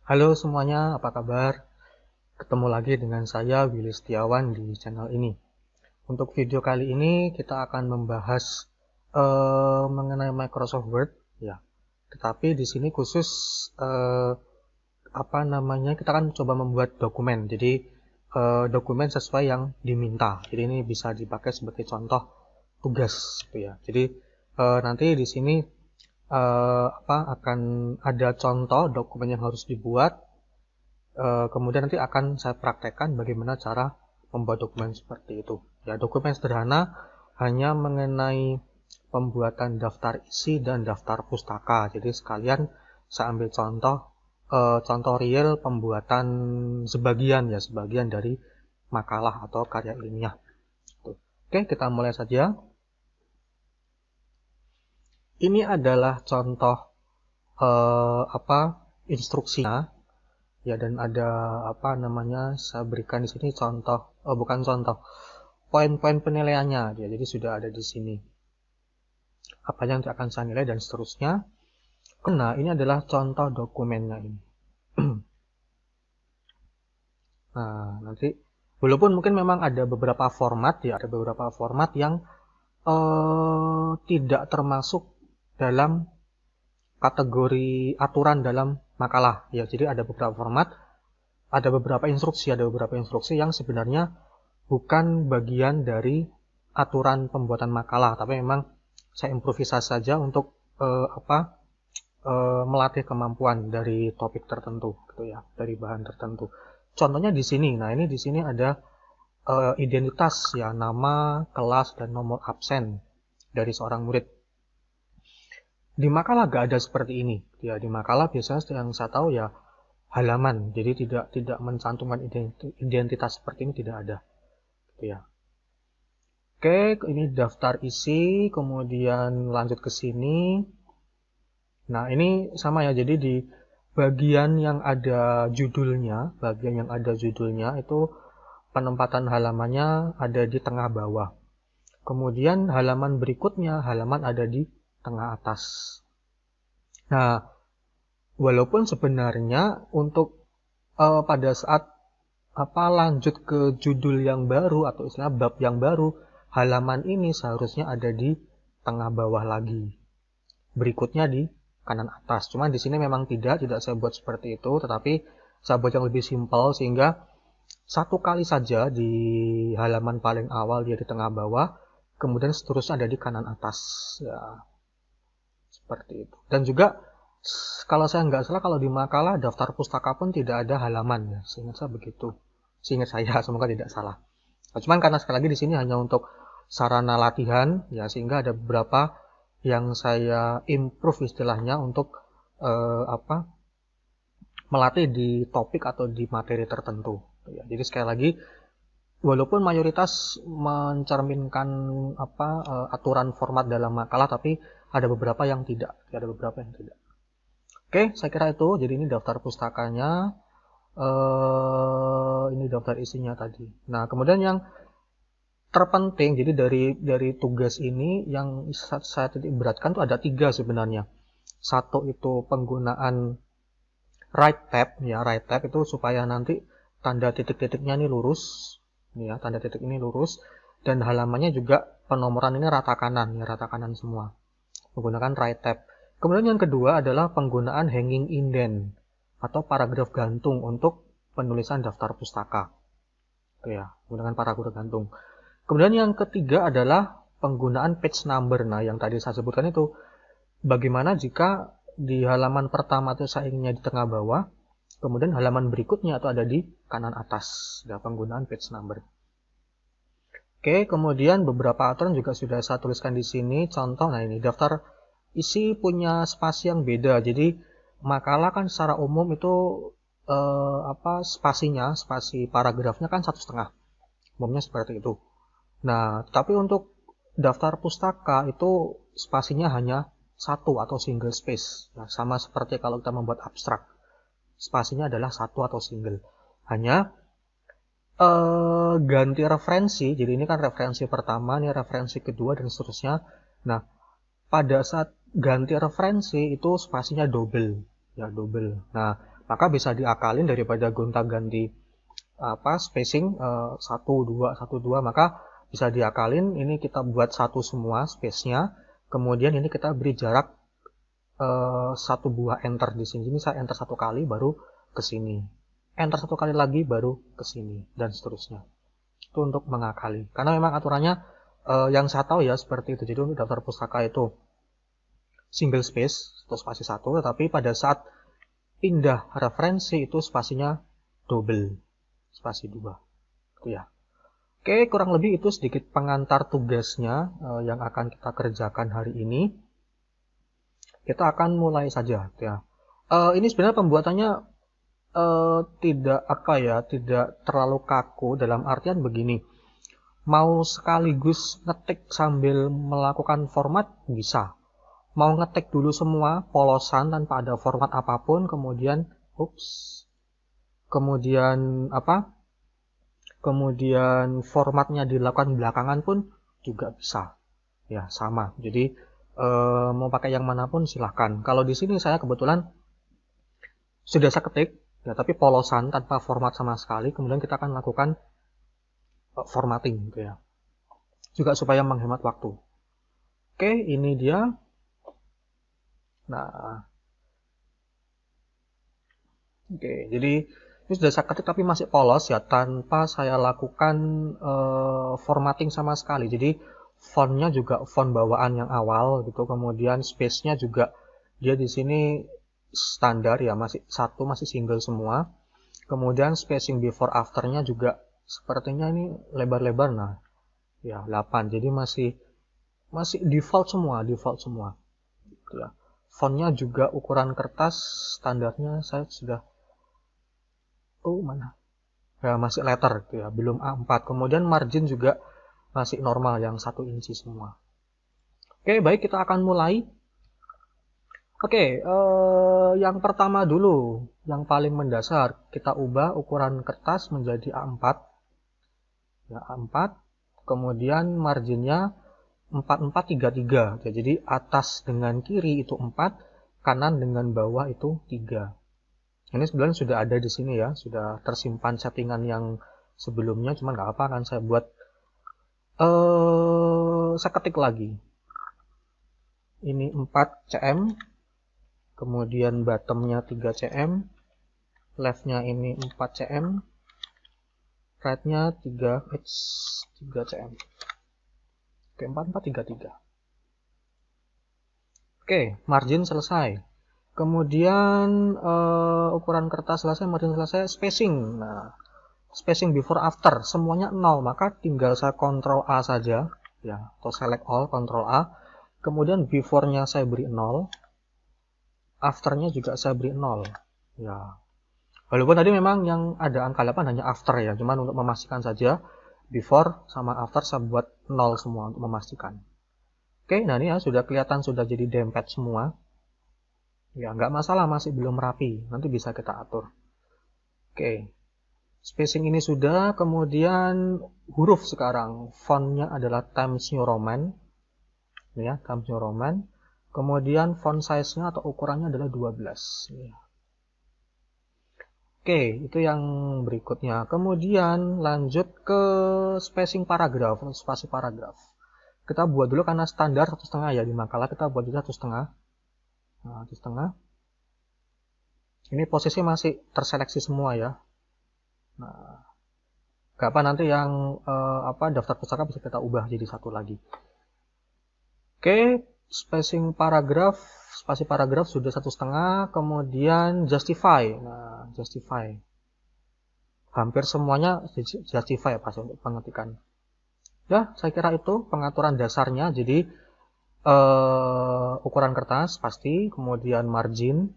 Halo semuanya, apa kabar? Ketemu lagi dengan saya Willy Setiawan di channel ini. Untuk video kali ini kita akan membahas mengenai Microsoft Word, ya. Tetapi di sini khusus eh, kita akan coba membuat dokumen. Jadi dokumen sesuai yang diminta. Jadi ini bisa dipakai sebagai contoh tugas, gitu ya. Jadi nanti di sini akan ada contoh dokumen yang harus dibuat. Kemudian nanti akan saya praktekkan bagaimana cara membuat dokumen seperti itu. Ya, dokumen sederhana hanya mengenai pembuatan daftar isi dan daftar pustaka. Jadi sekalian saya ambil contoh real pembuatan sebagian dari makalah atau karya ilmiah. Oke, kita mulai saja. Ini adalah contoh instruksinya. Ya, dan ada saya berikan di sini contoh, bukan contoh, poin-poin penilaiannya. Ya, jadi sudah ada di sini apa yang akan saya nilai dan seterusnya. Nah, ini adalah contoh dokumennya ini. Nah, nanti walaupun mungkin memang ada beberapa format yang tidak termasuk dalam kategori aturan dalam makalah. Ya, jadi ada beberapa instruksi yang sebenarnya bukan bagian dari aturan pembuatan makalah, tapi memang saya improvisasi saja untuk melatih kemampuan dari topik tertentu, gitu ya, dari bahan tertentu. Contohnya di sini. Nah, ini di sini ada identitas, ya, nama, kelas, dan nomor absen dari seorang murid. Di makalah gak ada seperti ini. Ya, di makalah biasanya yang saya tahu ya halaman. Jadi tidak mencantumkan identitas seperti ini, tidak ada. Gitu ya. Oke, ini daftar isi, kemudian lanjut ke sini. Nah, ini sama ya. Jadi di bagian yang ada judulnya itu penempatan halamannya ada di tengah bawah. Kemudian halaman berikutnya, halaman ada di tengah atas. Nah, walaupun sebenarnya untuk pada saat lanjut ke judul yang baru atau istilah bab yang baru, halaman ini seharusnya ada di tengah bawah lagi. Berikutnya di kanan atas. Cuman di sini memang tidak saya buat seperti itu, tetapi saya buat yang lebih simpel sehingga satu kali saja di halaman paling awal dia di tengah bawah, kemudian seterusnya ada di kanan atas. Ya, seperti itu. Dan juga kalau saya nggak salah, kalau di makalah daftar pustaka pun tidak ada halaman, ya. Seingat saya begitu. Seingat saya, semoga tidak salah. Nah, cuman karena sekali lagi di sini hanya untuk sarana latihan, ya, sehingga ada beberapa yang saya improve istilahnya untuk melatih di topik atau di materi tertentu. Ya, jadi sekali lagi, walaupun mayoritas mencerminkan aturan format dalam makalah, tapi ada beberapa yang tidak. Oke, saya kira itu. Jadi ini daftar pustakanya, ini daftar isinya tadi. Nah, kemudian yang terpenting, jadi dari tugas ini yang saya titik beratkan itu ada 3 sebenarnya. Satu itu penggunaan right tab, ya, right tab itu supaya nanti tanda titik-titiknya ini lurus, ya, tanda titik ini lurus, dan halamannya juga penomoran ini rata kanan, ya, rata kanan semua. Menggunakan right tab. Kemudian yang kedua adalah penggunaan hanging indent atau paragraf gantung untuk penulisan daftar pustaka. Oke, ya, menggunakan paragraf gantung. Kemudian yang ketiga adalah penggunaan page number. Nah, yang tadi saya sebutkan itu, bagaimana jika di halaman pertama itu saya inginnya di tengah bawah, kemudian halaman berikutnya itu ada di kanan atas. Ya, penggunaan page number. Oke, kemudian beberapa aturan juga sudah saya tuliskan di sini. Contoh, nah ini daftar isi punya spasi yang beda. Jadi makalah kan secara umum itu spasi paragrafnya kan 1,5. Umumnya seperti itu. Nah, tapi untuk daftar pustaka itu spasinya hanya 1 atau single space. Nah, sama seperti kalau kita membuat abstrak. Spasinya adalah 1 atau single. Hanya ganti referensi. Jadi ini kan referensi pertama, ini referensi kedua, dan seterusnya. Nah, pada saat ganti referensi itu spasinya double. ya double. Nah, maka bisa diakalin daripada gonta-ganti spacing 1 2 1 2, maka bisa diakalin ini kita buat satu semua space-nya. Kemudian ini kita beri jarak satu buah enter di sini. Ini saya enter satu kali baru ke sini. Enter satu kali lagi baru ke sini dan seterusnya. Itu untuk mengakali. Karena memang aturannya yang saya tahu ya seperti itu. Jadi untuk daftar pustaka itu single space atau spasi satu, tetapi pada saat pindah referensi itu spasinya double, spasi 2. Itu ya. Oke, kurang lebih itu sedikit pengantar tugasnya yang akan kita kerjakan hari ini. Kita akan mulai saja ya. Ini sebenarnya pembuatannya tidak terlalu kaku, dalam artian begini. Mau sekaligus ngetik sambil melakukan format bisa. Mau ngetik dulu semua polosan tanpa ada format apapun, kemudian kemudian formatnya dilakukan belakangan pun juga bisa. Ya, sama. Jadi mau pakai yang manapun silahkan. Kalau di sini saya kebetulan sudah saya ketik, ya, tapi polosan tanpa format sama sekali. Kemudian kita akan lakukan formatting, gitu ya. Juga supaya menghemat waktu. Oke, ini dia. Nah, oke, jadi ini sudah saya ketik tapi masih polos ya, tanpa saya lakukan formatting sama sekali. Jadi fontnya juga font bawaan yang awal gitu, kemudian space-nya juga dia di sini standar ya, masih single semua. Kemudian spacing before after-nya juga sepertinya ini lebar-lebar, nah ya 8. Jadi masih default semua gitu ya. Fontnya juga ukuran kertas standarnya saya sudah mana ya, masih letter gitu ya, belum A4. Kemudian margin juga masih normal yang 1 inci semua. Oke, baik, kita akan mulai. Oke, yang pertama dulu, yang paling mendasar, kita ubah ukuran kertas menjadi A4 ya, A4. Kemudian marginnya 4433 ya, jadi atas dengan kiri itu 4, kanan dengan bawah itu 3. Ini sebenarnya sudah ada di sini ya, sudah tersimpan settingan yang sebelumnya, cuman nggak apa, kan saya buat saya ketik lagi. Ini 4 cm, kemudian bottomnya 3 cm, leftnya ini 4 cm, rightnya 3 cm. Oke, 4433. Oke, margin selesai. Kemudian ukuran kertas selesai, margin selesai, spacing. Nah, spacing before after semuanya 0, maka tinggal saya Ctrl A saja ya, atau select all, Ctrl A. Kemudian before-nya saya beri 0, after-nya juga saya beri 0 ya. Walaupun tadi memang yang ada angka 8 hanya after ya, cuman untuk memastikan saja before sama after saya buat 0 semua untuk memastikan. Oke, nah ini ya sudah kelihatan, sudah jadi dempet semua. Ya, nggak masalah, masih belum rapi. Nanti bisa kita atur. Oke, spacing ini sudah. Kemudian huruf sekarang. Fontnya adalah Times New Roman. Ya, Times New Roman. Kemudian font size-nya atau ukurannya adalah 12. Ya. Oke, itu yang berikutnya. Kemudian lanjut ke spacing paragraf, spasi paragraf. Kita buat dulu karena standar 1,5 ya, di makalah kita buat dulu 1,5. Nah, 1,5. Ini posisi masih terseleksi semua ya. Nah, gak apa, nanti yang daftar pustaka bisa kita ubah jadi 1 lagi. Oke, spacing paragraf, spasi paragraf sudah 1,5. Kemudian justify. Nah, justify. Hampir semuanya justify pas untuk pengetikan. Ya, saya kira itu pengaturan dasarnya. Jadi ukuran kertas pasti, kemudian margin,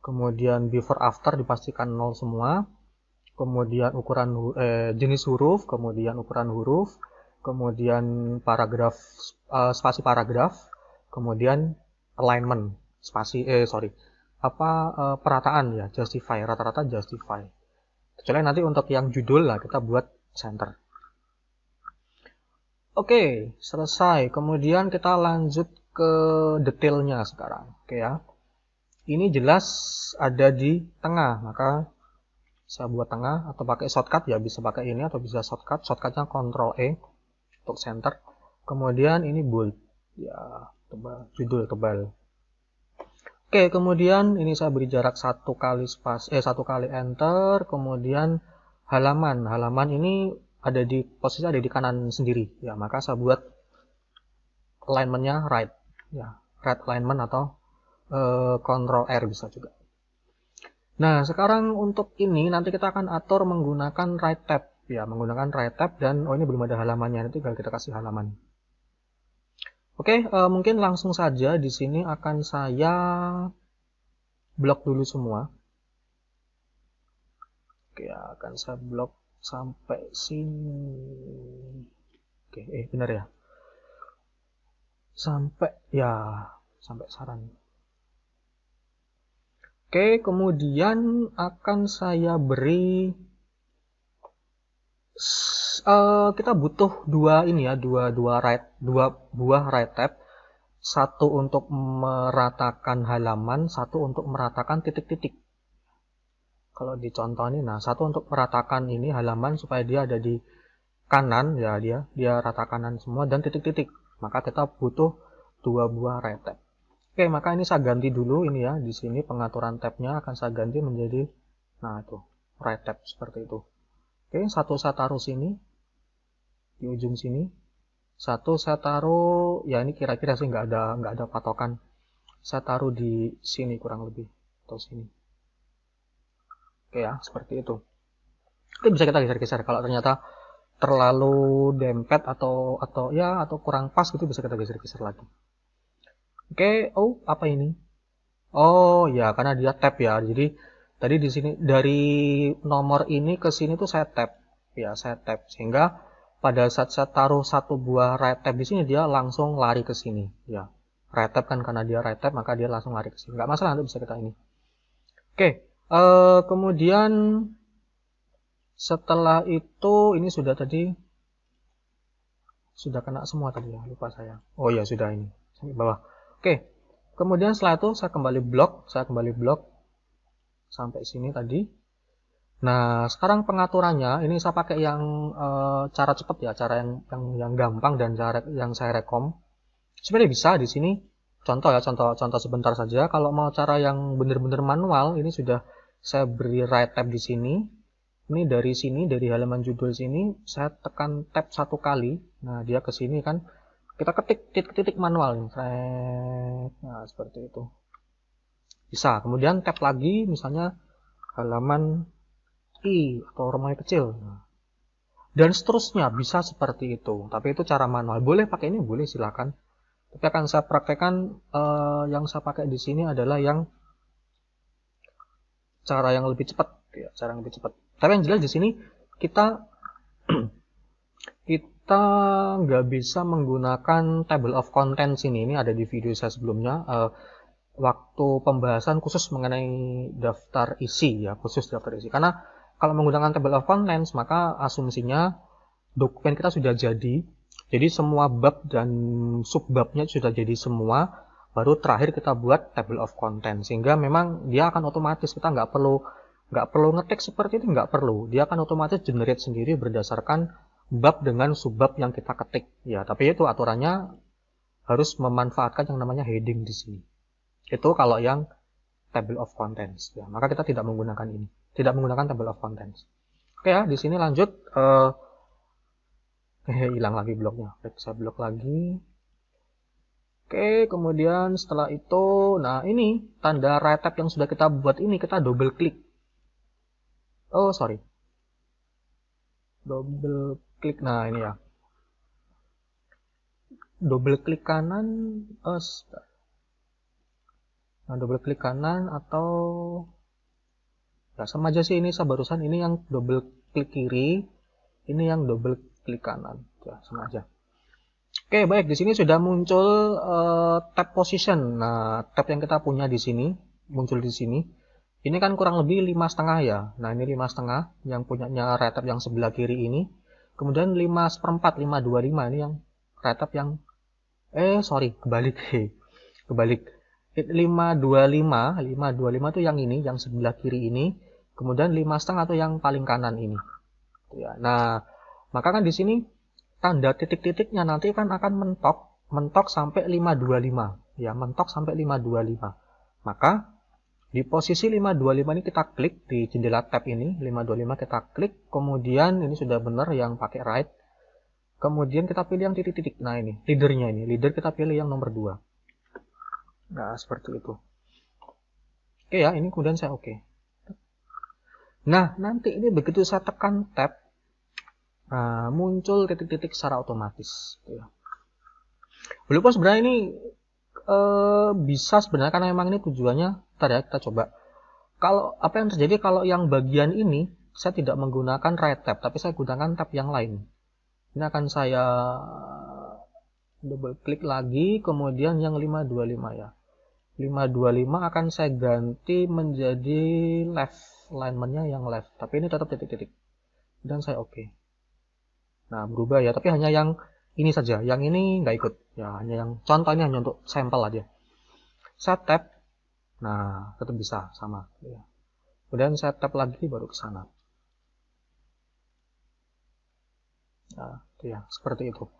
kemudian before after dipastikan 0 semua, kemudian ukuran jenis huruf, kemudian ukuran huruf, kemudian paragraf, spasi paragraf, kemudian alignment, perataan ya, justify, rata-rata justify. Kecuali nanti untuk yang judul lah kita buat center. Oke, selesai. Kemudian kita lanjut ke detailnya sekarang. Oke ya. ini jelas ada di tengah, maka saya buat tengah atau pakai shortcut ya, bisa pakai ini atau bisa shortcutnya Ctrl E untuk center. Kemudian ini bold ya, tebal, judul tebal. Oke, kemudian ini saya beri jarak satu kali enter, kemudian halaman ini ada di posisi ada di kanan sendiri ya, maka saya buat alignmentnya right ya, right alignment atau Ctrl R bisa juga. Nah, sekarang untuk ini nanti kita akan atur menggunakan right tab ya, menggunakan right tab, dan ini belum ada halamannya, nanti tinggal kita kasih halaman. Oke, mungkin langsung saja di sini akan saya blok dulu semua. Oke, akan saya blok sampai sini. Oke, benar ya. Sampai saran. Oke, kemudian akan saya beri kita butuh dua buah right tab, satu untuk meratakan halaman, satu untuk meratakan titik-titik. Kalau di contoh ini, nah satu untuk meratakan ini halaman supaya dia ada di kanan ya, dia rata kanan semua dan titik-titik. Maka kita butuh dua buah right tab. Oke, maka ini saya ganti dulu ini ya, di sini pengaturan tabnya akan saya ganti menjadi itu right tab seperti itu. Oke, satu saya taruh sini di ujung sini, satu saya taruh ya, ini kira-kira sih nggak ada patokan, saya taruh di sini kurang lebih atau sini. Oke ya, seperti itu. Oke, bisa kita geser-geser kalau ternyata terlalu dempet atau kurang pas gitu, bisa kita geser-geser lagi. Oke, apa ini? Oh ya, karena dia tab ya. Jadi tadi di sini dari nomor ini ke sini tuh saya tab ya, sehingga pada saat saya taruh satu buah right tab di sini, dia langsung lari ke sini ya. Right tab kan, karena dia right tab maka dia langsung lari ke sini. Nggak masalah, nanti bisa kita ini. Oke, kemudian setelah itu ini sudah kena semua tadi ya, lupa saya. Oh ya, sudah ini sampai bawah. Oke, kemudian setelah itu saya kembali blok sampai sini tadi. Nah, sekarang pengaturannya ini saya pakai yang cara cepat ya, cara yang gampang dan cara yang saya rekom. Sebenarnya bisa di sini contoh sebentar saja. Kalau mau cara yang benar-benar manual, ini sudah saya beri right tab di sini. Ini dari sini, dari halaman judul sini, saya tekan tab satu kali. Nah, dia ke sini kan. Kita ketik titik-titik manual. Nah, seperti itu. Bisa. Kemudian tab lagi, misalnya halaman I atau rumah kecil. Dan seterusnya, bisa seperti itu. Tapi itu cara manual. Boleh pakai ini, boleh silakan. Tapi akan saya praktekkan, yang saya pakai di sini adalah yang cara yang lebih cepat. Ya, cara yang lebih cepat. Tapi yang jelas di sini kita nggak bisa menggunakan table of contents ini ada di video saya sebelumnya, waktu pembahasan khusus mengenai daftar isi ya, khusus daftar isi. Karena kalau menggunakan table of contents, maka asumsinya dokumen kita sudah jadi semua bab dan subbabnya sudah jadi semua, baru terakhir kita buat table of contents, sehingga memang dia akan otomatis, kita nggak perlu ngetik seperti itu, nggak perlu, dia akan otomatis generate sendiri berdasarkan bab dengan subbab yang kita ketik ya. Tapi itu aturannya harus memanfaatkan yang namanya heading di sini. Itu kalau yang table of contents ya. Maka kita tidak menggunakan ini, tidak menggunakan table of contents. Oke ya, di sini lanjut. Hilang lagi bloknya. Saya blok lagi. Oke, kemudian setelah itu, nah ini tanda right tab yang sudah kita buat ini, kita double klik. Oh sorry, double klik. Nah ini ya, double klik kanan, double klik kanan atau ya sama aja sih, ini saya barusan ini yang double klik kiri, ini yang double klik kanan ya, sama aja. Oke, baik, di sini sudah muncul tab position. Nah, tab yang kita punya di sini muncul di sini. Ini kan kurang lebih 5,5 ya. Nah, ini 5,5 yang punyanya right tab yang sebelah kiri ini. Kemudian 5/4, 5/25 ini yang right tab yang kebalik. Kebalik. 525 itu yang ini, yang sebelah kiri ini, kemudian 5,5 itu yang paling kanan ini. Ya. Nah, maka kan di sini tanda titik-titiknya nanti kan akan mentok sampai 525. Ya, mentok sampai 525. Maka di posisi 525 ini kita klik di jendela tab ini, 525 kita klik, kemudian ini sudah benar yang pakai right. Kemudian kita pilih yang titik-titik. Nah, ini leadernya ini, leader kita pilih yang nomor 2. Nah, seperti itu. Oke ya, ini kemudian saya oke. Nah, nanti ini begitu saya tekan tab, nah, muncul titik-titik secara otomatis. Ya. Walaupun sebenarnya ini bisa sebenarnya karena memang ini tujuannya, ntar ya kita coba. Kalau apa yang terjadi kalau yang bagian ini saya tidak menggunakan right tab, tapi saya gunakan tab yang lain. Ini akan saya double klik lagi, kemudian yang 525 ya. 525 akan saya ganti menjadi left, alignment-nya yang left, tapi ini tetap titik-titik. Dan saya oke. Nah, berubah ya, tapi hanya yang ini saja, yang ini nggak ikut. Ya, hanya yang contohnya hanya untuk sampel aja. Saya tap, nah tetap bisa sama. Ya. Kemudian saya tap lagi baru ke sana. Nah, itu ya, seperti itu.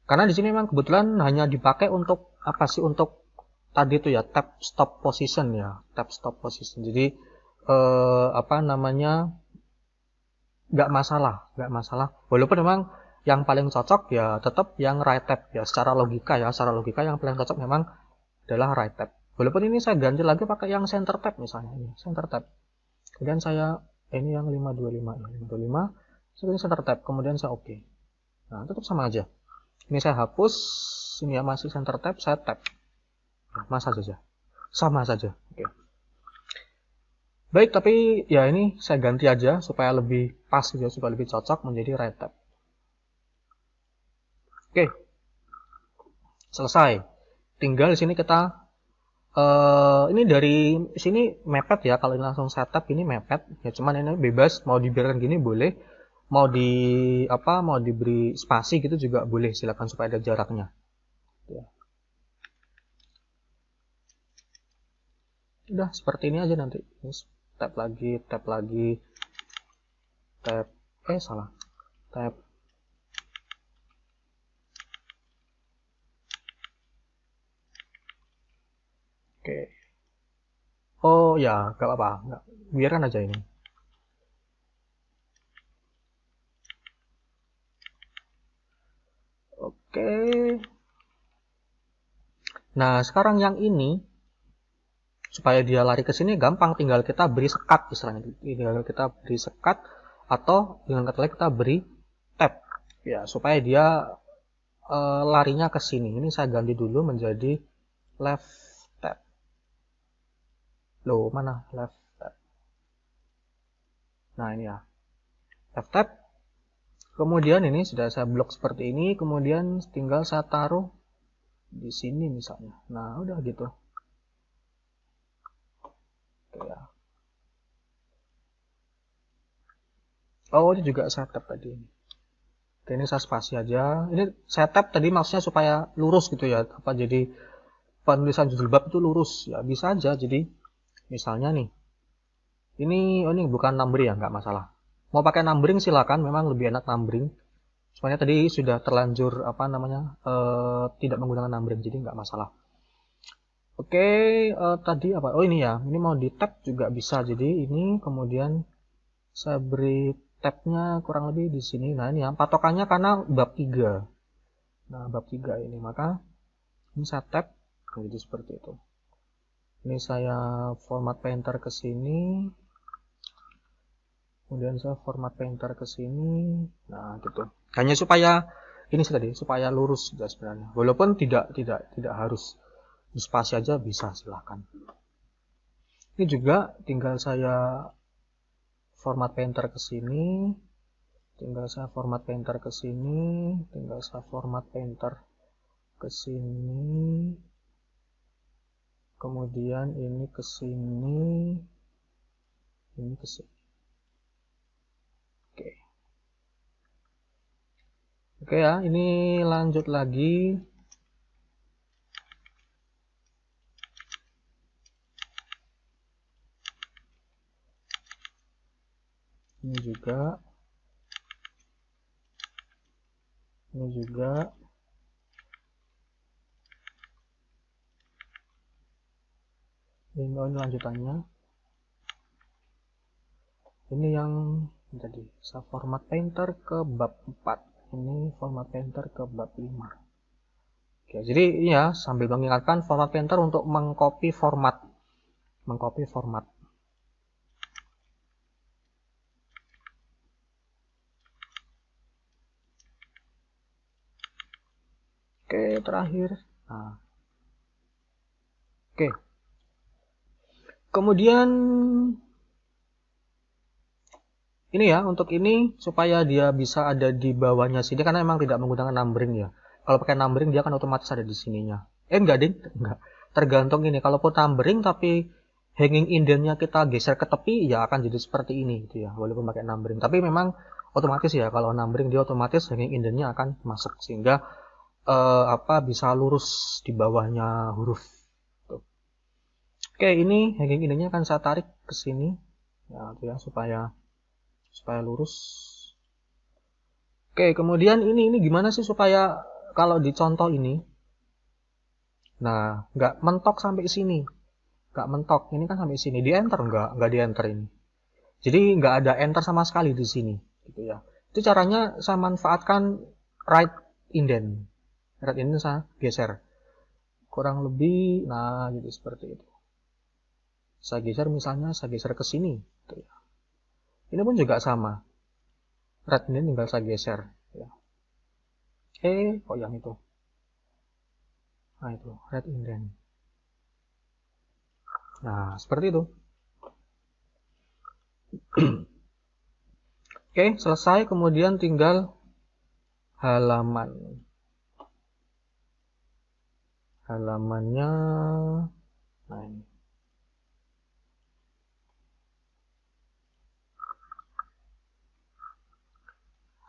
Karena di sini memang kebetulan hanya dipakai untuk apa sih? Untuk tadi itu ya, tap stop position ya, tap stop position. Jadi apa namanya? Nggak masalah. Walaupun memang yang paling cocok ya tetap yang right tab ya, secara logika yang paling cocok memang adalah right tab. Walaupun ini saya ganti lagi pakai yang center tab misalnya, ini center tab. Kemudian saya ini yang 525 ya, 525. Saya ini center tab, kemudian saya oke. Nah, tetap sama aja. Ini saya hapus, ini ya masih center tab, saya tab. Nah, sama saja. Oke. Baik, tapi ya ini saya ganti aja supaya lebih pas gitu, supaya lebih cocok menjadi right tab. Oke, selesai. Tinggal di sini kita ini dari sini mepet ya. Kalau ini langsung setup ini mepet. Ya cuman ini bebas mau dibiarkan gini boleh. Mau di apa? Mau diberi spasi gitu juga boleh. Silakan supaya ada jaraknya. Ya. Udah seperti ini aja nanti. Tap lagi, tap lagi, tap. Salah. Tap. Oke. Oh ya, gak apa-apa. Biarkan aja ini. Oke. Nah, sekarang yang ini supaya dia lari ke sini gampang, tinggal kita beri sekat istilahnya. Tinggal kita beri sekat atau dengan kata lain kita beri tab ya supaya dia larinya ke sini. Ini saya ganti dulu menjadi left tab. Loh, mana left tab? Nah, ini ya. Left tab. Kemudian ini sudah saya blok seperti ini, kemudian tinggal saya taruh di sini misalnya. Nah, udah gitu. Oke ya. Oh, ini juga saya tab tadi. Oke, ini saya spasi aja. Ini saya tab tadi maksudnya supaya lurus gitu ya. Apa jadi penulisan judul bab itu lurus ya, bisa aja. Jadi misalnya nih ini bukan numbering ya, nggak masalah. Mau pakai numbering silakan, memang lebih enak numbering. Soalnya tadi sudah terlanjur apa namanya tidak menggunakan numbering, jadi nggak masalah. Oke, tadi apa? Oh ini ya, ini mau di tab juga bisa. Jadi ini kemudian saya beri tabnya kurang lebih di sini. Nah ini ya, patokannya karena bab 3. Nah bab 3 ini, maka ini saya tab, jadi seperti itu. Ini saya format painter ke sini. Kemudian saya format painter ke sini. Nah, gitu. Hanya supaya ini tadi supaya lurus juga sebenarnya. Walaupun tidak harus spasi aja bisa, silahkan. Ini juga tinggal saya format painter ke sini. Tinggal saya format painter ke sini, tinggal saya format painter ke sini. Kemudian ini ke sini. Ini ke sini. Oke. Oke ya, ini lanjut lagi. ini juga, ini juga, ini lanjutannya. Ini yang jadi format painter ke bab 4, ini format painter ke bab 5. Oke, jadi ya sambil mengingatkan format painter untuk mengcopy format. Oke, terakhir. Nah. Oke. Kemudian ini ya, untuk ini supaya dia bisa ada di bawahnya sini karena memang tidak menggunakan numbering ya. Kalau pakai numbering dia akan otomatis ada di sininya. Enggak ding, enggak. Tergantung ini. Kalau pun numbering tapi hanging indentnya kita geser ke tepi ya akan jadi seperti ini gitu ya, walaupun pakai numbering. Tapi memang otomatis ya, kalau numbering dia otomatis hanging indentnya akan masuk sehingga bisa lurus di bawahnya huruf. Tuh. Oke, ini hanging indentnya akan saya tarik ke sini ya, gitu ya supaya lurus. Oke, kemudian ini gimana sih supaya kalau dicontoh ini, nah nggak mentok sampai sini, nggak mentok, ini kan sampai sini, di enter nggak di enter ini, jadi nggak ada enter sama sekali di sini, gitu ya. Itu caranya saya manfaatkan right indent saya geser, kurang lebih, nah gitu seperti itu. Saya geser misalnya, saya geser ke sini, gitu ya. Ini pun juga sama. Red ini tinggal saya geser. Ya. Kok yang itu? Nah itu, red indent. Nah, seperti itu. Oke, selesai. Kemudian tinggal halaman. Halamannya, nah ini.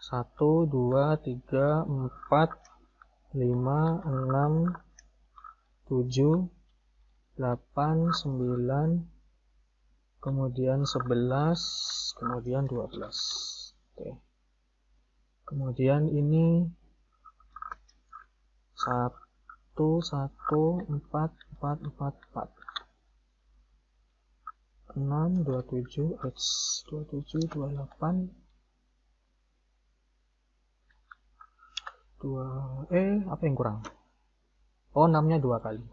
Satu, dua, tiga, 4, 5, 6, 7, 8, 9, kemudian 11, kemudian 12. Oke. Kemudian ini 1, 1, 4, 4, 4, 4. 6, 27, H, 27, 28, 2, apa yang kurang? Oh, 6-nya 2 kali.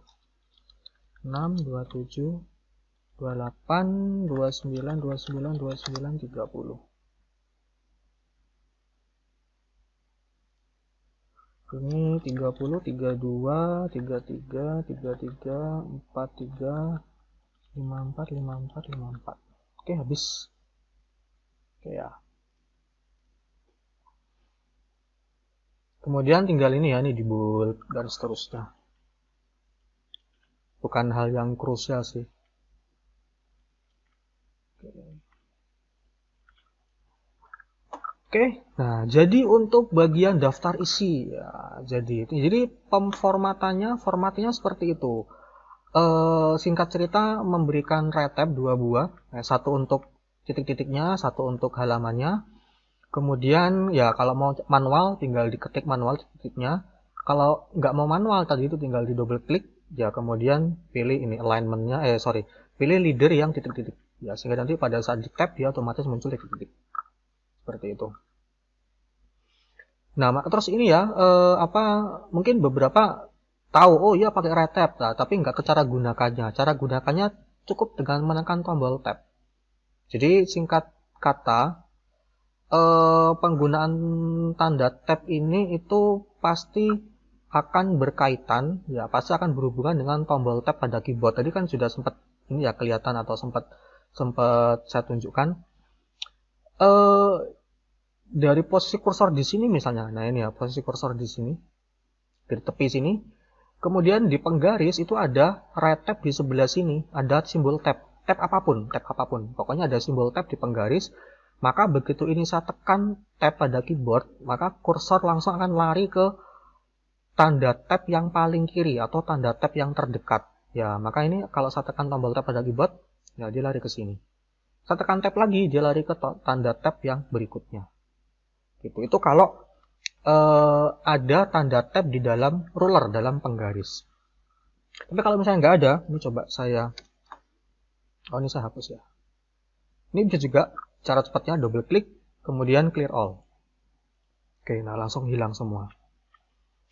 6, 27, 28, 29, 29, 29, 30. Ini 30, 32, 33, 33, 43, 54, 54, 54. Oke, habis. Oke ya. Kemudian tinggal ini ya, ini di bold dan seterusnya. Bukan hal yang krusial sih. Oke, nah jadi untuk bagian daftar isi ya, jadi formatnya seperti itu. Singkat cerita memberikan red tab 2 buah, satu untuk titik-titiknya, satu untuk halamannya. Kemudian ya kalau mau manual tinggal diketik manual titiknya. Kalau nggak mau manual tadi itu tinggal di double klik ya, kemudian pilih ini alignmentnya, pilih leader yang titik-titik ya, sehingga nanti pada saat di tab dia otomatis muncul titik-titik seperti itu. Nah terus ini ya mungkin beberapa tahu oh iya pakai red tab, nah, tapi nggak ke cara gunakannya. Cara gunakannya cukup dengan menekan tombol tab. Jadi singkat kata penggunaan tanda tab ini itu pasti akan berkaitan ya, pasti akan berhubungan dengan tombol tab pada keyboard. Tadi kan sudah sempat ini ya kelihatan atau sempat saya tunjukkan dari posisi kursor di sini misalnya. Nah ini ya posisi kursor di sini di tepi sini. Kemudian di penggaris itu ada right tab di sebelah sini, ada simbol tab apapun. Pokoknya ada simbol tab di penggaris. Maka begitu ini saya tekan tab pada keyboard, maka kursor langsung akan lari ke tanda tab yang paling kiri atau tanda tab yang terdekat. Ya, maka ini kalau saya tekan tombol tab pada keyboard, ya dia lari ke sini. Saya tekan tab lagi, dia lari ke tanda tab yang berikutnya. Gitu. Itu kalau ada tanda tab di dalam ruler, dalam penggaris. Tapi kalau misalnya nggak ada, ini coba saya, ini saya hapus ya. Ini bisa juga cara cepatnya double klik, kemudian clear all. Oke, nah langsung hilang semua.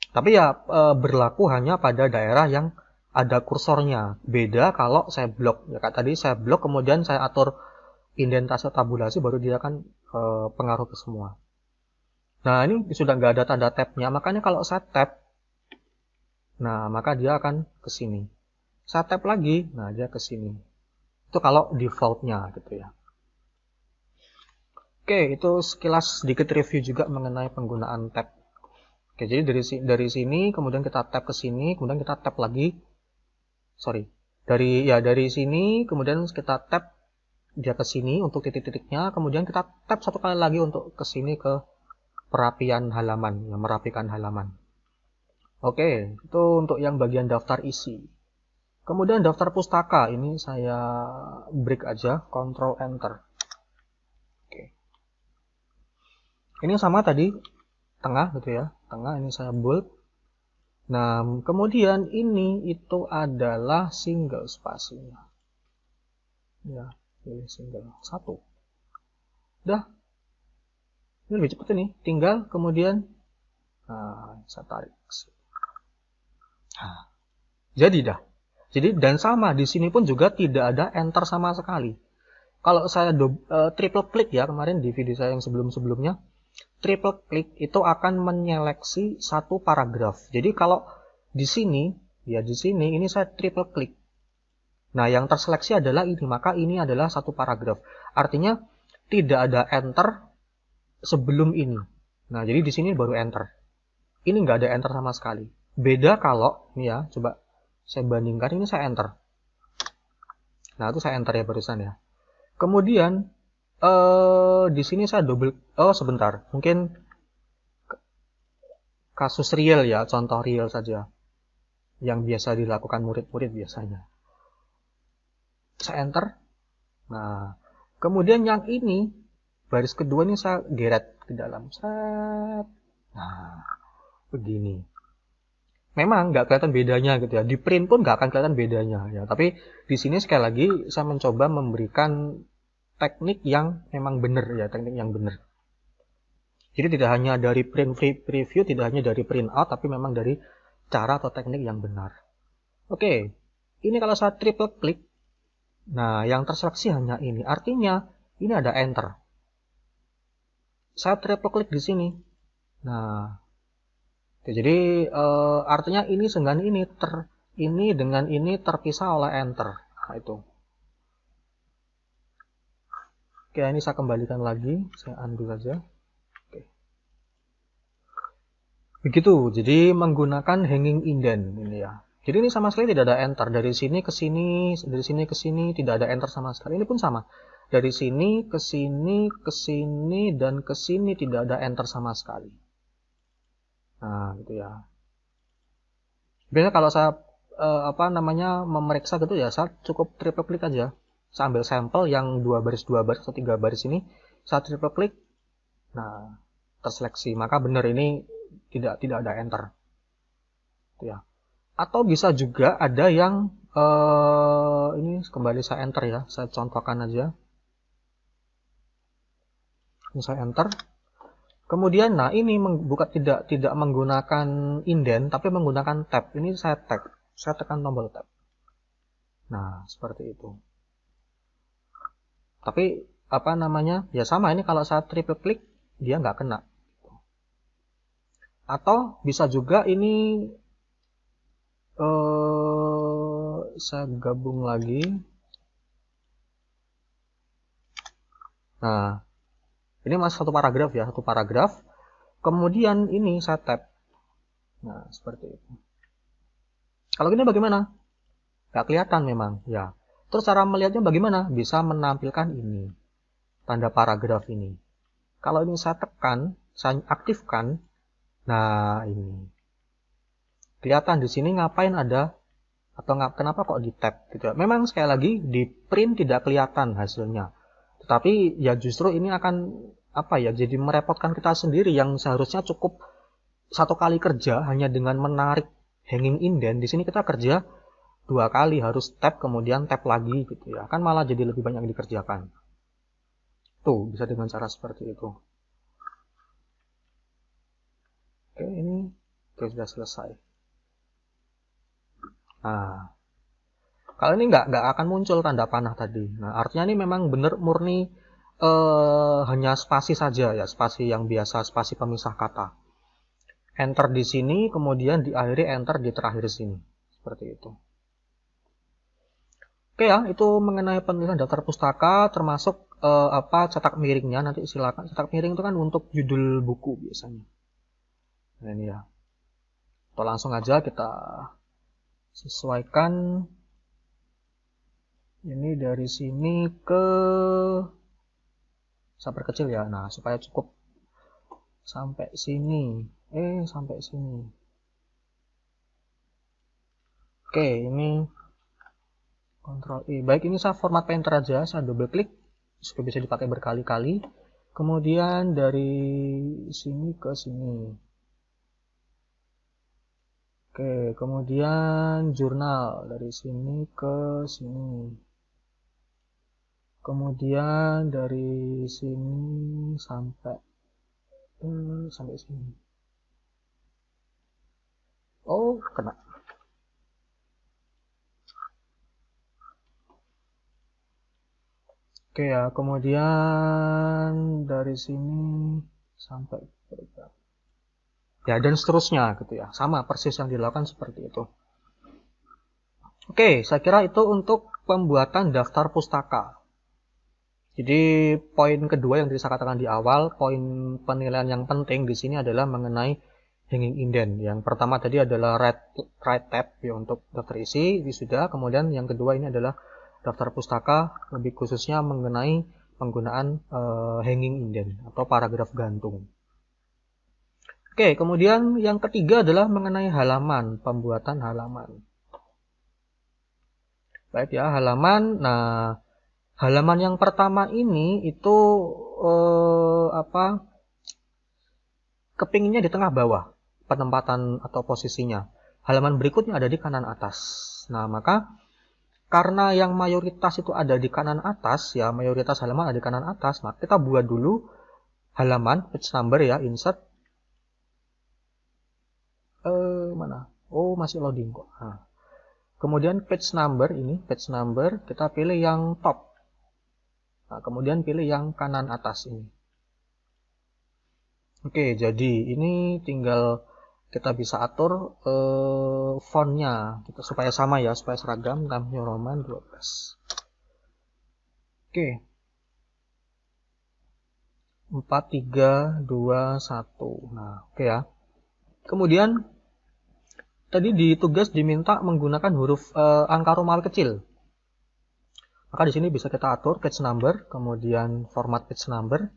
Tapi ya berlaku hanya pada daerah yang ada kursornya. Beda kalau saya blok. Ya kayak tadi saya blok, kemudian saya atur indentasi tabulasi, baru dia akan pengaruh ke semua. Nah, ini sudah nggak ada tanda tab-nya, makanya kalau saya tab, nah maka dia akan ke sini. Saya tab lagi, nah dia ke sini. Itu kalau default-nya gitu ya. Oke, itu sekilas sedikit review juga mengenai penggunaan tab. Oke, jadi dari sini kemudian kita tab ke sini, kemudian kita tab lagi. Sorry. Dari sini kemudian kita tab dia ke sini untuk titik-titiknya, kemudian kita tab satu kali lagi untuk ke sini ke perapian halaman, yang merapikan halaman. Oke, itu untuk yang bagian daftar isi. Kemudian daftar pustaka, ini saya break aja, Ctrl Enter. Oke. Ini sama tadi, tengah gitu ya, tengah ini saya bold. Nah, kemudian ini itu adalah single spasinya. Ya, pilih single, satu. Udah. Ini lebih cepat ini, tinggal kemudian saya tarik. Nah, jadi dah. Jadi dan sama di sini pun juga tidak ada enter sama sekali. Kalau saya triple klik ya kemarin di video saya yang sebelum-sebelumnya, triple klik itu akan menyeleksi satu paragraf. Jadi kalau di sini, ya di sini ini saya triple klik. Nah, yang terseleksi adalah ini, maka ini adalah satu paragraf. Artinya tidak ada enter sebelum ini. Nah, jadi di sini baru enter. Ini nggak ada enter sama sekali. Beda kalau, ini ya, coba saya bandingkan, ini saya enter. Nah, itu saya enter ya barusan ya. Kemudian, di sini saya double, sebentar, mungkin kasus real ya, contoh real saja. Yang biasa dilakukan murid-murid biasanya. Saya enter. Nah, kemudian yang ini, baris kedua ini saya geret ke dalam. Set. Nah, begini. Memang nggak kelihatan bedanya gitu ya. Di print pun nggak akan kelihatan bedanya ya. Tapi di sini sekali lagi saya mencoba memberikan teknik yang memang benar ya, teknik yang benar. Jadi tidak hanya dari print preview, tidak hanya dari print out, tapi memang dari cara atau teknik yang benar. Oke, ini kalau saya triple klik, nah yang terseleksi hanya ini. Artinya ini ada enter. Saya triple klik di sini. Nah, oke, jadi artinya ini dengan ini dengan ini terpisah oleh enter. Nah, itu. Oke, ini saya kembalikan lagi, saya undo saja. Oke. Begitu, jadi menggunakan hanging indent ini ya. Jadi ini sama sekali tidak ada enter. Dari sini ke sini, dari sini ke sini tidak ada enter sama sekali. Ini pun sama. Dari sini ke sini, ke sini dan ke sini tidak ada enter sama sekali. Nah, gitu ya. Biasanya kalau saya memeriksa gitu ya, saya cukup triple klik aja. Saya ambil sampel yang 2 baris atau 3 baris ini, saya triple klik. Nah, terseleksi. Maka benar ini tidak ada enter. Itu ya. Atau bisa juga ada yang ini kembali saya enter ya. Saya contohkan aja. Ini saya enter. Kemudian, nah ini tidak menggunakan indent, tapi menggunakan tab. Ini saya tag. Saya tekan tombol tab. Nah, seperti itu. Tapi, ya sama ini kalau saya triple klik, dia nggak kena. Atau bisa juga ini, saya gabung lagi. Nah, ini masih satu paragraf ya, satu paragraf. Kemudian ini saya tab. Nah, seperti itu. Kalau gini bagaimana? Nggak kelihatan memang, ya. Terus cara melihatnya bagaimana? Bisa menampilkan ini. Tanda paragraf ini. Kalau ini saya tekan, saya aktifkan. Nah, ini. Kelihatan di sini ngapain ada, atau kenapa kok di tab gitu. Memang sekali lagi di print tidak kelihatan hasilnya. Tapi ya justru ini akan apa ya, jadi merepotkan kita sendiri yang seharusnya cukup satu kali kerja hanya dengan menarik hanging indent. Di sini kita kerja 2 kali, harus tap kemudian tap lagi gitu ya. Kan malah jadi lebih banyak yang dikerjakan. Tuh, bisa dengan cara seperti itu. Oke, ini sudah selesai. Nah, kalau ini nggak akan muncul tanda panah tadi. Nah, artinya ini memang benar murni hanya spasi saja ya, spasi yang biasa, spasi pemisah kata. Enter di sini, kemudian diakhiri enter di terakhir sini. Seperti itu. Oke ya, itu mengenai penulisan daftar pustaka, termasuk cetak miringnya. Nanti silakan. Cetak miring itu kan untuk judul buku biasanya. Nah, ini ya. Atau langsung aja kita sesuaikan. Ini dari sini ke saya perkecil ya. Nah, supaya cukup sampai sini. Sampai sini. Oke, ini Ctrl I. Baik, ini saya format painter aja. Saya double klik supaya bisa dipakai berkali-kali. Kemudian dari sini ke sini. Oke, kemudian jurnal dari sini ke sini. Kemudian dari sini sampai sini. Oh, kena. Oke ya, kemudian dari sini sampai ya, dan seterusnya gitu ya. Sama persis yang dilakukan seperti itu. Oke, saya kira itu untuk pembuatan daftar pustaka. Jadi poin kedua yang saya katakan di awal, poin penilaian yang penting di sini adalah mengenai hanging indent. Yang pertama tadi adalah right tab ya untuk daftar isi, sudah. Kemudian yang kedua ini adalah daftar pustaka, lebih khususnya mengenai penggunaan hanging indent atau paragraf gantung. Oke, kemudian yang ketiga adalah mengenai halaman, pembuatan halaman. Baik ya, halaman. Nah, halaman yang pertama ini itu kepinginnya di tengah bawah penempatan atau posisinya. Halaman berikutnya ada di kanan atas. Nah, maka karena yang mayoritas itu ada di kanan atas, ya mayoritas halaman ada di kanan atas, maka kita buat dulu halaman page number ya, insert. Mana? Oh, masih loading kok. Nah. Kemudian page number ini, page number kita pilih yang top. Nah, kemudian pilih yang kanan atas ini. Oke, jadi ini tinggal kita bisa atur fontnya supaya sama ya, supaya seragam, Times New Roman 12. Oke. 4, 3, 2, 1. Nah, oke ya. Kemudian tadi di tugas diminta menggunakan huruf angka Romawi kecil. Maka di sini bisa kita atur page number, kemudian format page number.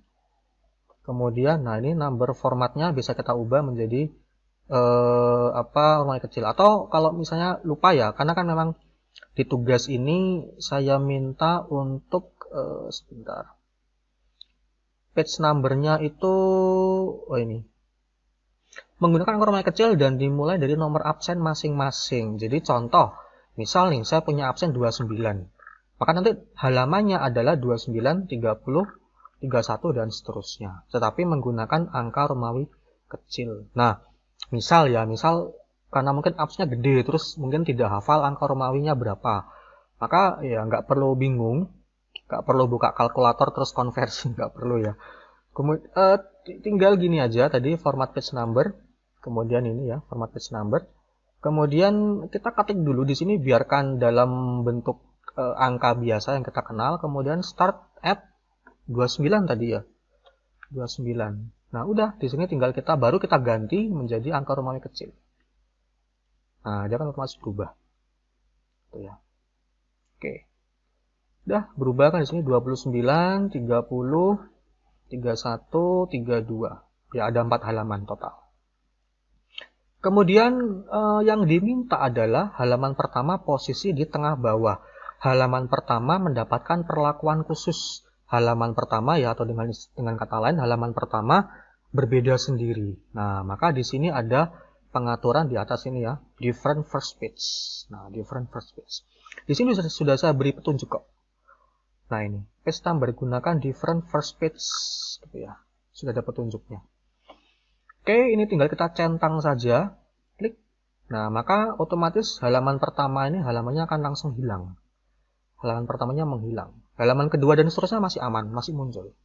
Kemudian, nah ini number formatnya bisa kita ubah menjadi Romawi kecil. Atau kalau misalnya lupa ya, karena kan memang di tugas ini saya minta untuk sebentar. Page numbernya itu ini menggunakan angka Romawi kecil dan dimulai dari nomor absen masing-masing. Jadi contoh, misal nih saya punya absen 29. Maka nanti halamannya adalah 29, 30, 31 dan seterusnya. Tetapi menggunakan angka Romawi kecil. Nah, misal karena mungkin absennya gede, terus mungkin tidak hafal angka Romawinya berapa. Maka ya nggak perlu bingung, nggak perlu buka kalkulator terus konversi, nggak perlu ya. Kemudian tinggal gini aja tadi format page number, kemudian ini ya format page number. Kemudian kita ketik dulu di sini biarkan dalam bentuk angka biasa yang kita kenal, kemudian start at 29 tadi ya. 29. Nah, udah di sini tinggal baru kita ganti menjadi angka Romawi kecil. Nah, dia kan otomatis berubah. Tuh ya. Oke. Udah berubah kan di sini 29, 30, 31, 32. Ya, ada 4 halaman total. Kemudian yang diminta adalah halaman pertama posisi di tengah bawah. Halaman pertama mendapatkan perlakuan khusus. halaman pertama ya, atau dengan kata lain halaman pertama berbeda sendiri. Nah, maka di sini ada pengaturan di atas ini ya, different first page. Nah, different first page. Di sini sudah saya beri petunjuk kok. Nah, ini page number gunakan different first page gitu ya. Sudah ada petunjuknya. Oke, ini tinggal kita centang saja, klik. Nah, maka otomatis halaman pertama ini halamannya akan langsung hilang. Halaman pertamanya menghilang. Halaman kedua dan seterusnya masih aman, masih muncul.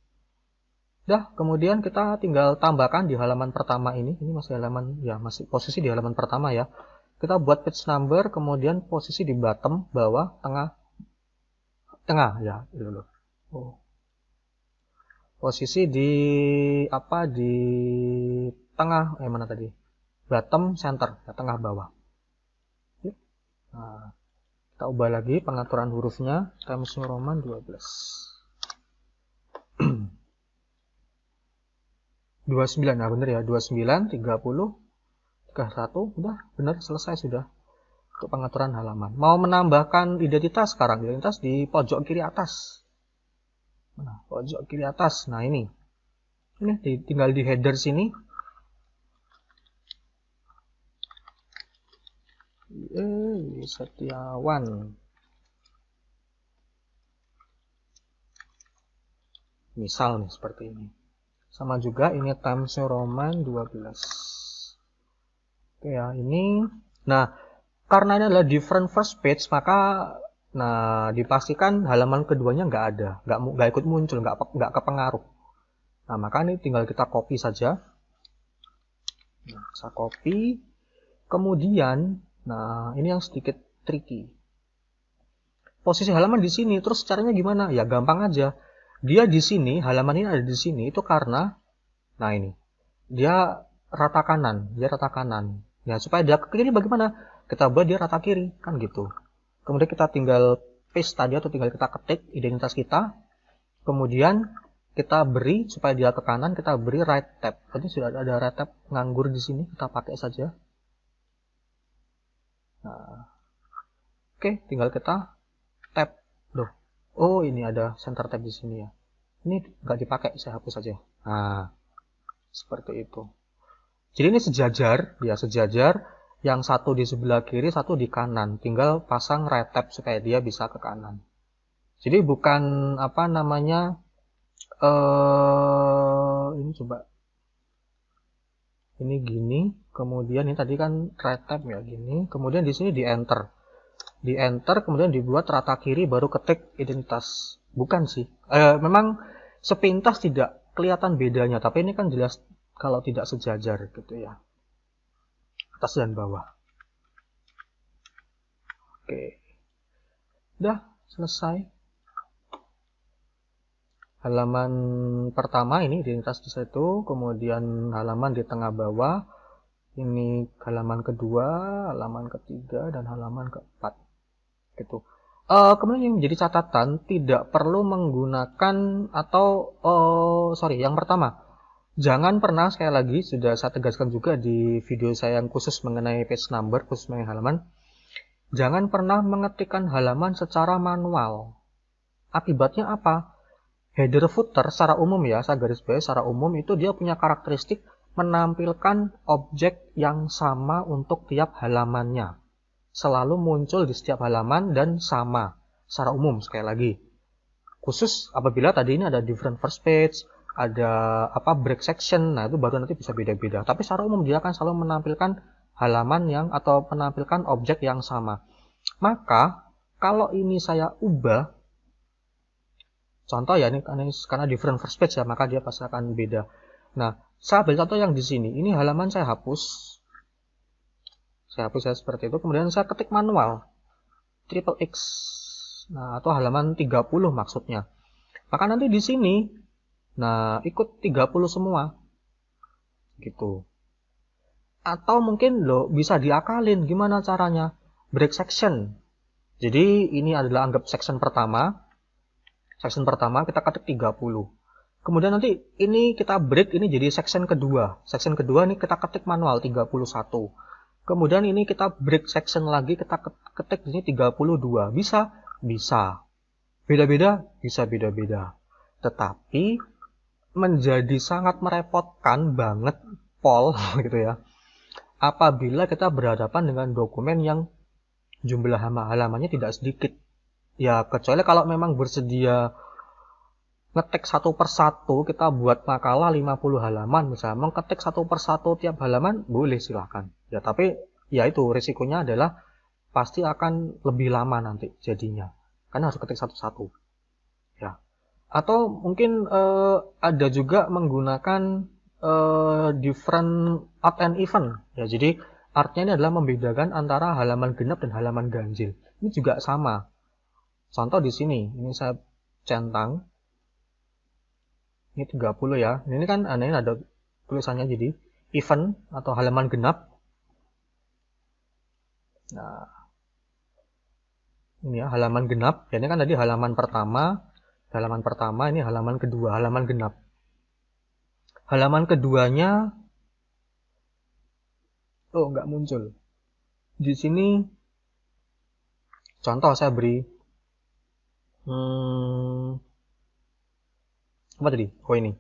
Dah, kemudian kita tinggal tambahkan di halaman pertama ini masih halaman, ya masih posisi di halaman pertama ya. Kita buat page number, kemudian posisi di bottom, bawah, tengah ya, dulu. Oh. Posisi di tengah, mana tadi? Bottom, center, ya, tengah bawah. Nah, kita ubah lagi pengaturan hurufnya, Times New Roman 12. 29, nah bener ya, 29, 30, 31, udah bener, selesai sudah untuk pengaturan halaman. Mau menambahkan identitas sekarang, identitas di pojok kiri atas. Nah, pojok kiri atas, nah ini tinggal di header sini. Setiawan. Misal nih, seperti ini. Sama juga ini Times New Roman 12. Oke ya, ini. Nah, karena ini adalah different first page, maka dipastikan halaman keduanya nggak ada, nggak ikut muncul, nggak kepengaruh. Nah, maka ini tinggal kita copy saja. Nah, saya copy. Kemudian, nah ini yang sedikit tricky. Posisi halaman di sini, terus caranya gimana? Ya gampang aja. Dia di sini, halaman ini ada di sini, itu karena, nah ini, dia rata kanan, Ya, supaya dia ke kiri bagaimana? Kita buat dia rata kiri, kan gitu. Kemudian kita tinggal paste tadi, atau tinggal kita ketik identitas kita. Kemudian kita beri, supaya dia ke kanan, kita beri right tab. Tadi sudah ada right tab nganggur di sini, kita pakai saja. Nah, oke, tinggal kita tab. Loh, oh ini ada center tab di sini ya. Ini nggak dipakai, saya hapus saja. Nah, seperti itu. Jadi ini sejajar, ya sejajar. Yang satu di sebelah kiri, satu di kanan. Tinggal pasang right tab supaya dia bisa ke kanan. Jadi bukan ini coba. Ini gini, kemudian ini tadi kan right tab ya gini, kemudian di sini di enter. Di enter, kemudian dibuat rata kiri, baru ketik identitas. Bukan sih. Memang sepintas tidak kelihatan bedanya, tapi ini kan jelas kalau tidak sejajar gitu ya. Atas dan bawah. Oke. Udah selesai. Halaman pertama ini identitas di situ, kemudian halaman di tengah bawah. Ini halaman kedua, halaman ketiga, dan halaman keempat. Gitu. Kemudian yang menjadi catatan, tidak perlu menggunakan atau yang pertama, jangan pernah, sekali lagi sudah saya tegaskan juga di video saya yang khusus mengenai page number, khusus mengenai halaman, jangan pernah mengetikkan halaman secara manual. Akibatnya apa? Header footer secara umum ya, saya garis bawahi secara umum itu dia punya karakteristik menampilkan objek yang sama untuk tiap halamannya. Selalu muncul di setiap halaman dan sama secara umum, sekali lagi. Khusus apabila tadi ini ada different first page, ada break section, nah itu baru nanti bisa beda-beda. Tapi secara umum dia akan selalu menampilkan halaman atau menampilkan objek yang sama. Maka kalau ini saya ubah, contoh ya ini karena different first page ya, maka dia pasti akan beda. Nah, saya ambil contoh yang di sini. Ini halaman saya hapus. Saya hapus ya seperti itu. Kemudian saya ketik manual XXX. Nah, atau halaman 30 maksudnya. Maka nanti di sini ikut 30 semua. Gitu. Atau mungkin bisa diakalin. Gimana caranya? Break section. Jadi ini adalah anggap section pertama. Section pertama kita ketik 30. Kemudian nanti ini kita break, ini jadi section kedua. Section kedua ini kita ketik manual 31. Kemudian ini kita break section lagi, kita ketik di sini 32. Bisa? Bisa. Beda-beda? Bisa beda-beda. Tetapi menjadi sangat merepotkan banget Pol gitu ya, apabila kita berhadapan dengan dokumen yang jumlah halamannya tidak sedikit. Ya, kecuali kalau memang bersedia ngetik satu persatu, kita buat makalah 50 halaman, misalnya mengetik satu persatu tiap halaman, boleh silahkan. Ya, tapi ya itu risikonya adalah pasti akan lebih lama nanti jadinya, karena harus ketik satu-satu. Ya. Atau mungkin ada juga menggunakan different odd and even. Ya, jadi artinya ini adalah membedakan antara halaman genap dan halaman ganjil. Ini juga sama. Contoh di sini, ini saya centang. Ini 30 ya. Ini kan ini ada tulisannya jadi even atau halaman genap. Nah, ini ya halaman genap. Ya, ini kan tadi halaman pertama, ini halaman kedua, halaman genap. Halaman keduanya nggak muncul. Di sini contoh saya beri apa tadi? Oh, ini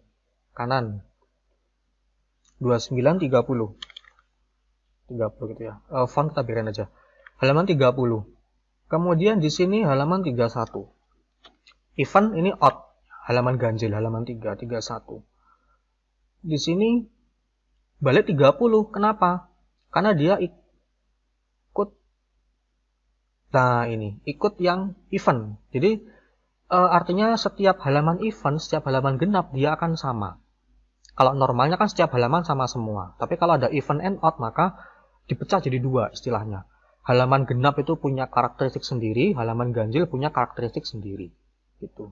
kanan 29 30 gitu ya. Font kita biarin aja. Halaman 30. Kemudian di sini halaman 31. Even ini odd, halaman ganjil, halaman 3, 31. Di sini balik 30. Kenapa? Karena dia ikut, nah ini, ikut yang even. Jadi artinya setiap halaman even, setiap halaman genap, dia akan sama. Kalau normalnya kan setiap halaman sama semua. Tapi kalau ada even and odd, maka dipecah jadi dua istilahnya. Halaman genap itu punya karakteristik sendiri, halaman ganjil punya karakteristik sendiri. Gitu.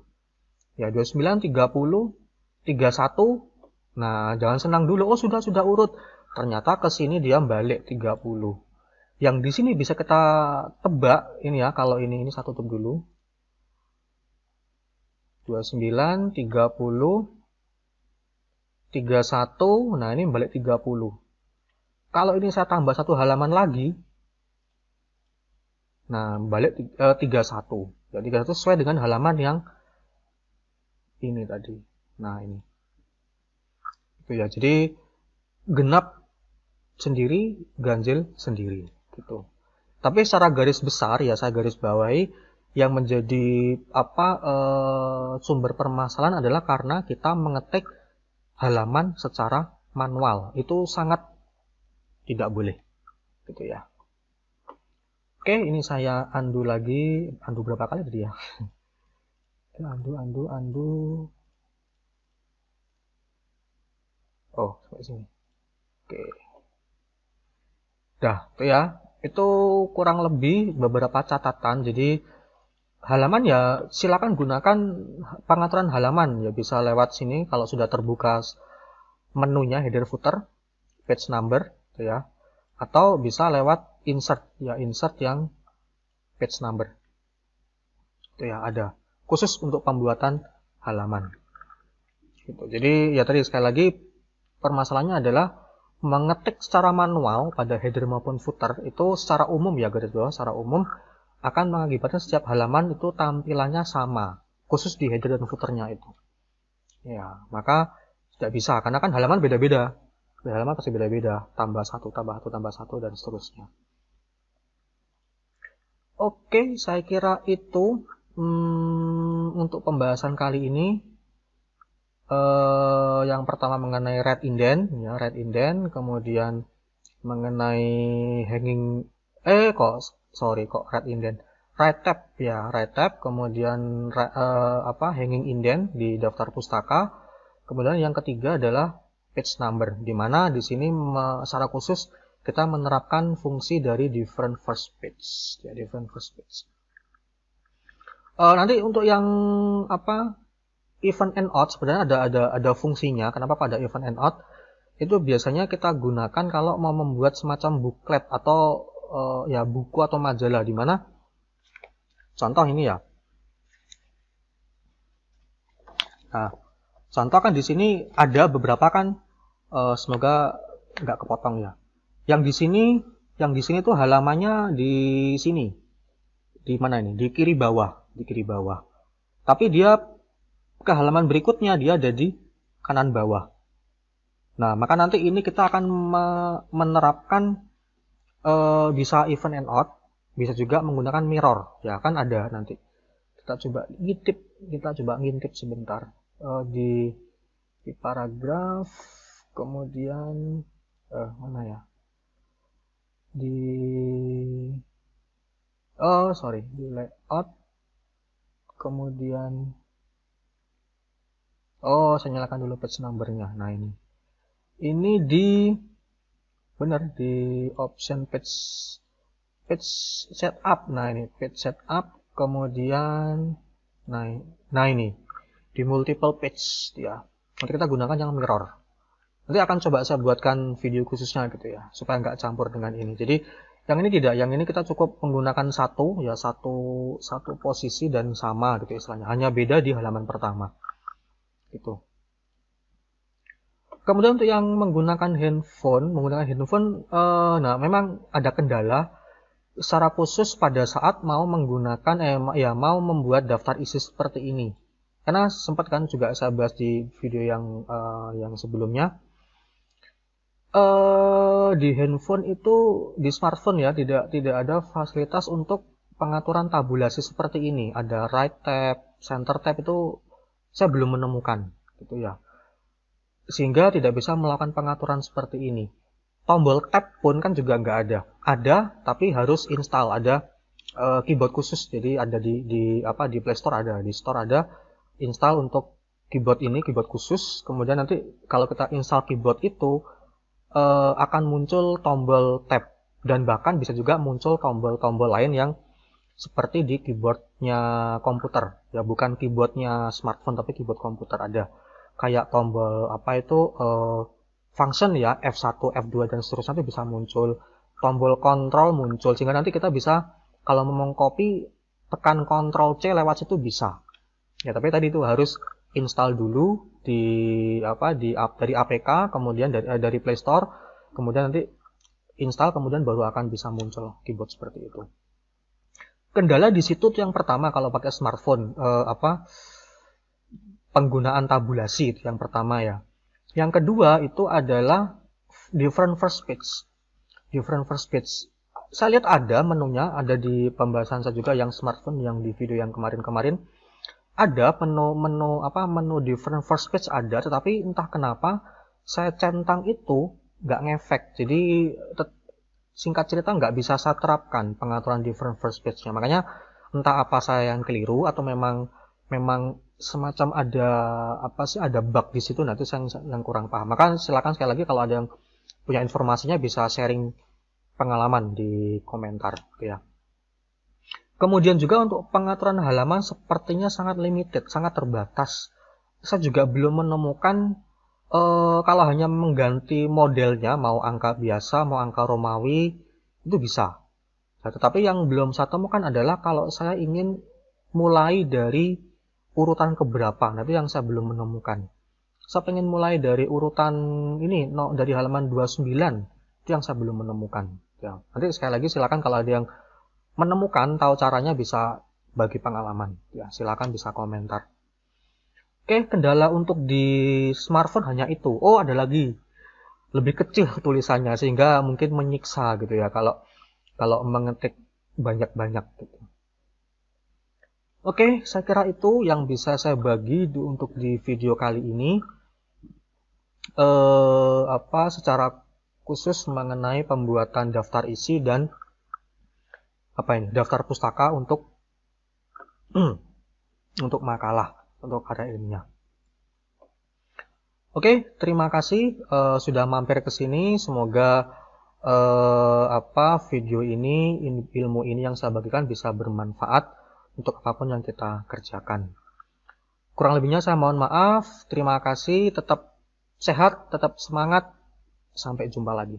Ya, 29, 30, 31. Nah, jangan senang dulu. Oh, sudah urut. Ternyata ke sini dia balik 30. Yang di sini bisa kita tebak ini ya, kalau ini saya tutup dulu. 29, 30, 31, nah ini balik 30. Kalau ini saya tambah satu halaman lagi, nah balik 31. Jadi 31 sesuai dengan halaman yang ini tadi. Nah ini. Itu ya, jadi genap sendiri, ganjil sendiri. Gitu. Tapi secara garis besar ya saya garis bawahi, yang menjadi sumber permasalahan adalah karena kita mengetik halaman secara manual. Itu sangat tidak boleh. Gitu ya. Oke, ini saya undo lagi. Undo berapa kali tadi ya? Undo. Oh, sampai sini. Oke. Dah, itu ya. Itu kurang lebih beberapa catatan. Jadi halaman ya silakan gunakan pengaturan halaman ya, bisa lewat sini kalau sudah terbuka menunya header footer, page number gitu ya. Atau bisa lewat insert ya, insert yang page number. Itu ya, ada khusus untuk pembuatan halaman. Gitu. Jadi ya tadi sekali lagi permasalahannya adalah mengetik secara manual pada header maupun footer itu secara umum ya, garis bawah secara umum akan mengakibatkan setiap halaman itu tampilannya sama, khusus di header dan footernya itu. Ya, maka tidak bisa, karena kan halaman beda-beda. Halaman pasti beda-beda, tambah satu, dan seterusnya. Oke, saya kira itu untuk pembahasan kali ini. Yang pertama mengenai red indent, ya, red indent, kemudian mengenai hanging, red indent, right tab ya, right tab, kemudian hanging indent di daftar pustaka, kemudian yang ketiga adalah page number, di mana di sini secara khusus kita menerapkan fungsi dari different first page, ya, different first page. Nanti untuk yang even and odd sebenarnya ada fungsinya. Kenapa pada even and odd? Itu biasanya kita gunakan kalau mau membuat semacam booklet atau ya buku atau majalah, di mana contoh ini ya. Nah, contoh kan di sini ada beberapa kan, semoga nggak kepotong ya. Yang di sini tuh halamannya di sini. Di mana ini? Di kiri bawah. Tapi dia ke halaman berikutnya dia ada di kanan bawah. Nah, maka nanti ini kita akan menerapkan bisa even and odd, bisa juga menggunakan mirror, ya kan ada nanti. Kita coba ngintip sebentar di paragraf, kemudian mana ya? Di di layout, kemudian saya nyalakan dulu page numbernya. Nah, ini di option page setup. Nah, ini page setup, kemudian nah ini di multiple page ya. Nanti kita gunakan yang mirror. Nanti akan coba saya buatkan video khususnya gitu ya, supaya nggak campur dengan ini. Jadi yang ini tidak, yang ini kita cukup menggunakan satu posisi dan sama gitu istilahnya, hanya beda di halaman pertama gitu. Kemudian untuk yang menggunakan handphone, nah memang ada kendala secara khusus pada saat mau menggunakan mau membuat daftar isi seperti ini. Karena sempat kan juga saya bahas di video yang sebelumnya. Di handphone itu, di smartphone ya, tidak ada fasilitas untuk pengaturan tabulasi seperti ini. Ada right tab, center tab itu saya belum menemukan gitu ya. Sehingga tidak bisa melakukan pengaturan seperti ini. Tombol tab pun kan juga nggak ada. Ada, tapi harus install. Ada keyboard khusus. Jadi ada di Play Store ada, di Store ada install untuk keyboard ini, keyboard khusus. Kemudian nanti kalau kita install keyboard itu akan muncul tombol tab, dan bahkan bisa juga muncul tombol-tombol lain yang seperti di keyboardnya komputer ya, bukan keyboardnya smartphone tapi keyboard komputer. Ada kayak tombol function ya, F1, F2 dan seterusnya itu bisa muncul, tombol kontrol muncul, sehingga nanti kita bisa kalau mau copy tekan Ctrl C lewat situ bisa ya. Tapi tadi itu harus install dulu dari APK, kemudian dari Play Store, kemudian nanti install, kemudian baru akan bisa muncul keyboard seperti itu. Kendala di situ yang pertama kalau pakai smartphone, penggunaan tabulasi itu yang pertama ya. Yang kedua itu adalah different first page. Saya lihat ada menunya, ada di pembahasan saya juga yang smartphone, yang di video yang kemarin-kemarin. Ada menu different first page ada, tetapi entah kenapa saya centang itu nggak ngefek. Jadi singkat cerita nggak bisa saya terapkan pengaturan different first page-nya. Makanya entah apa saya yang keliru atau memang semacam ada bug di situ, nanti saya yang kurang paham. Maka silakan sekali lagi kalau ada yang punya informasinya bisa sharing pengalaman di komentar ya. Kemudian juga untuk pengaturan halaman sepertinya sangat limited, sangat terbatas. Saya juga belum menemukan kalau hanya mengganti modelnya, mau angka biasa, mau angka Romawi, itu bisa. Nah, tetapi yang belum saya temukan adalah kalau saya ingin mulai dari urutan keberapa, nah itu yang saya belum menemukan. Saya ingin mulai dari urutan ini, dari halaman 29, itu yang saya belum menemukan. Ya, nanti sekali lagi silakan kalau ada yang menemukan, tahu caranya, bisa bagi pengalaman ya, silakan bisa komentar. Oke, kendala untuk di smartphone hanya itu. Oh, ada lagi, lebih kecil tulisannya sehingga mungkin menyiksa gitu ya kalau mengetik banyak-banyak gitu. Oke, saya kira itu yang bisa saya bagi untuk di video kali ini, secara khusus mengenai pembuatan daftar isi dan daftar pustaka untuk makalah, untuk karya ilmiah. Oke, terima kasih sudah mampir ke sini. Semoga video ini, ilmu ini yang saya bagikan bisa bermanfaat untuk apapun yang kita kerjakan. Kurang lebihnya saya mohon maaf. Terima kasih, tetap sehat, tetap semangat. Sampai jumpa lagi.